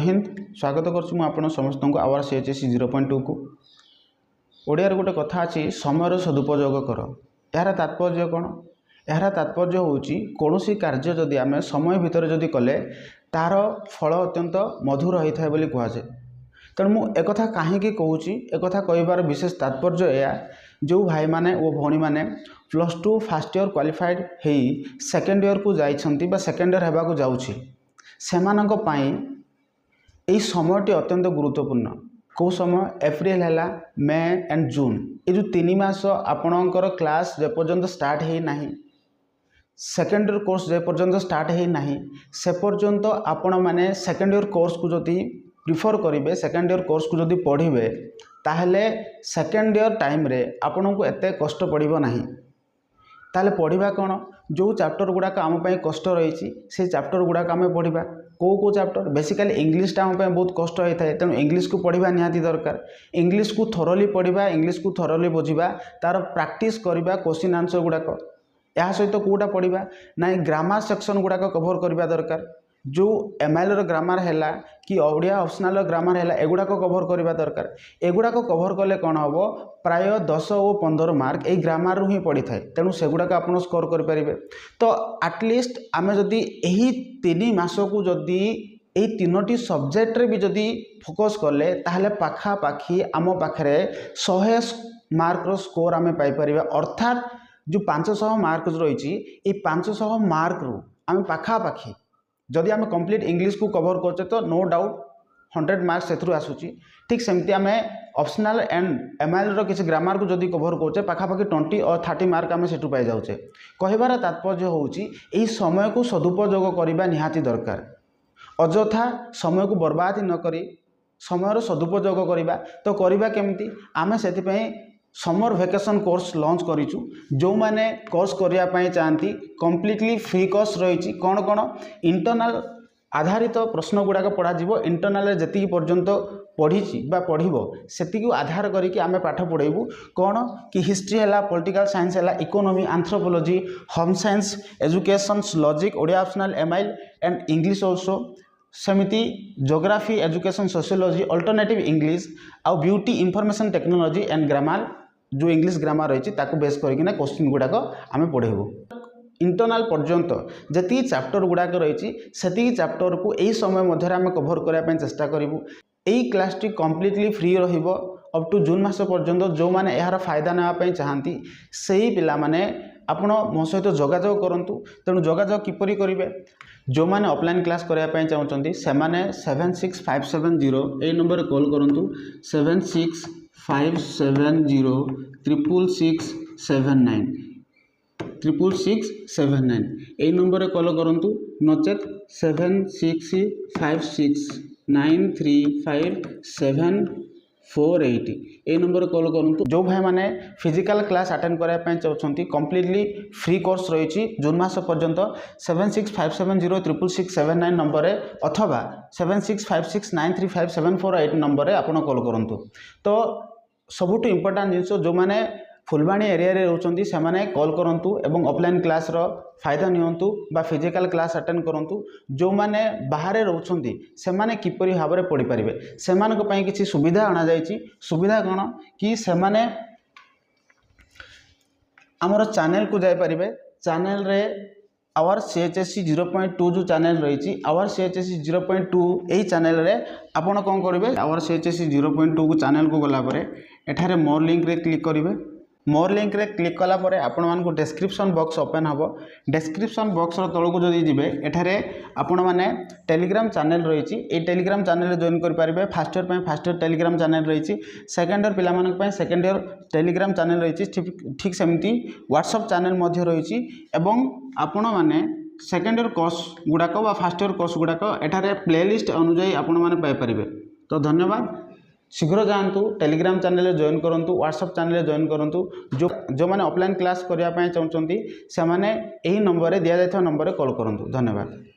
हिंद स्वागत करुँ आपन समस्त को आवर CHSE 0.2 को ओडिया गोटे कथा अच्छी समय सदुपयोग कर यार तात्पर्य कौन यार तात्पर्य हूँ कौन कार्य जदि आम समय भितर जदि कले तार फल अत्यंत मधुर होता है बोली कहुए तेणु मुझे एक कहीं कहूँ एक कहबार विशेष तात्पर्य यह जो भाई माने वो भौणी माने +2 फर्स्ट ईयर क्वालिफाइड हो सेकेंड ईयर को जाइछंती बा सेकेंड ईयर होगा जाऊँगी सेमानंक पाई यही समयटी अत्यंत गुरुत्वपूर्ण कौ समय एप्रिल है मे एंड जून ये जो 3 मास आपणकर क्लास जेपर्यंत स्टार्ट है ना सेकेंड ईयर कोर्स जेपर्यंत स्टार्ट है ना से पर्यंत आपण मैंने सेकेंड ईयर कोर्स को जदि प्रिफर करेंगे सेकेंड ईयर कोर्स को जदि पढ़े ताहले सेकेंड ईयर टाइम रे आपन को एते कष्ट पड़िबो नाही ताले पढ़िबा कौन जो चैप्टर गुड़ाक आम कष्ट रही से चैप्टर गुड़ाक आम पढ़ा कौ चैप्टर बेसिकली इंग्लीश आम बहुत कष्ट होता है तेणु इंग्लीश को पढ़ा निहाती दरकार इंग्लीश को थोरली पढ़ा इंग्लीश को थोरली बुझा तार प्रैक्टिस करवा क्वेश्चन आंसर गुड़ाक या सहित कौटा पढ़ा ना ग्रामर सेक्शन गुड़ाक कभर करवा दरकार जो MIL ग्रामर है कि ओडिया ऑप्शनल ग्रामर है एगुड़ाक कभर करवा दरकार एगुड़ाक कभर कले कौन हम प्राय 10 और 15 मार्क यही ग्रामर रू ही पड़ी थाए तेणु सेगुड़ाक आप स्कोर करेंगे तो आटलिस्ट आम जदि यही 3 मास को जदि यही 3टी सब्जेक्ट रे भी जदि फोकस कले ताहले पाखापाखि आम पाखे 100 मार्क रो स्कोर आम पाइपर अर्थात जो 500 मार्क रही ये 500 मार्क रू आम पाखापाखि जदि आम कंप्लीट इंग्लिश को कवर करचे तो नो डाउट 100 मार्क्स से आसूची ठीक सेमती आम ऑप्शनल एंड MIL किसी ग्रामर को जदि कवर करचे पाखापाखि 20 और 30 मार्क आम से पाई जाऊे कहबार तात्पर्य हूँ समय को सदुपयोग करने निहाती दरकार अଯଥା समय को बर्बाद न करी समय सदुपयोग करवा तो करवा केमती आम से समर वेकेशन कोर्स लॉन्च करिचु जो माने कोर्स करिया पई चाहती कंप्लीटली फ्री कोर्स रही कौन कौन इंटरनल आधारित प्रश्न गुड़ाक पढ़ा इंटरनल जति पर्यंत पढ़ी पढ़व से आधार करके आम पाठ पढ़ेबू कौन कि हिस्ट्री है पॉलिटिकल साइंस है economy anthropology home science education logic Odia optional MIL and English also सेमिति geography education sociology alternative English आउ beauty information technology and grammar जो इंग्लिश ग्रामर रही ताकू बेस करके क्वेश्चन गुड़ाक आम पढ़ेबू इंटरनल पर्यंत जी चैप्टर गुड़ाक रही से चैप्टर को यही समय मध्य आम कभर करने चेष्टा करूँ यही क्लास टी कम्प्लीटली फ्री रहिबो अप टू जून मास पर्यंत जो मैंने यार फायदा नापी चाहती से ही पिला माने आपण मो सहित जोगाजोग करूँ तेणु जोगाजोग किपर करेंगे जो मैंने ऑफलाइन क्लास करने चाहते से 76570 यही नंबर कॉल करूँ 76570 66679 यही नंबर कॉल करूँ नचेत 7665935748 यही नंबर कॉल करूँ जो भाई माने फिजिकल क्लास अटेंड करने चाहते कंप्लीटली फ्री कोर्स रही जून मास पर्यंत 7657066679 नंबर अथवा 7656935748 नंबर आपन कॉल करूँ तो सबुठ इम्पोर्टाट जिनस जो मैंने फुलबाणी एरिया रे रोचंती से माने कॉल करंतु एवं ऑफलाइन क्लास रो फायदा नियंतु बा फिजिकल क्लास अटेंड करंतु जो माने बाहर रोचंती से माने किपरि भाबरे पढ़ी परिबे सेमानक पई किछि सुविधा आना जायछि सुविधा कोन कि से माने हमर चैनल को जाय परिबे चैनल रे आवर CHSE 0.2 जो चैनल रही आवर CHSE 0.2 यही चैनल रे आपण कौन करेंगे आवर CHSE 0.2 को चैनल को गला परे एठारे मोर लिंक रे क्लिक करेंगे मोर लिंक रे क्लिक कला परे आपण मानको डिस्क्रिप्शन बॉक्स ओपन हबो डिस्क्रिप्शन बॉक्स रो तळको जदि जिवे एठारे आपण माने टेलीग्राम चैनल रही ए टेलीग्राम चैनल रे जॉइन कर पारिबे फर्स्ट ईयर पय फर्स्ट ईयर टेलीग्राम चैनल रही सेकेंड ईयर पिला मानक पय सेकेंड ईयर टेलीग्राम चैनल रही ठीक सेमती व्हाट्सएप चैनल मध्य रही एवं आपण माने सेकेंड ईयर कोर्स गुड़ाक बा फर्स्ट ईयर कोर्स गुड़ाक एठारे प्लेलिस्ट अनुसार आपण माने पाई परिबे तो धन्यवाद शीघ्र जातु टेलीग्राम चैनल जॉइन करूँ व्हाट्सएप चैनल जॉइन करूँ जो मैंने ऑफलाइन क्लास करने चाहते से यही नंबर दि जाता नंबर कॉल करूँ धन्यवाद।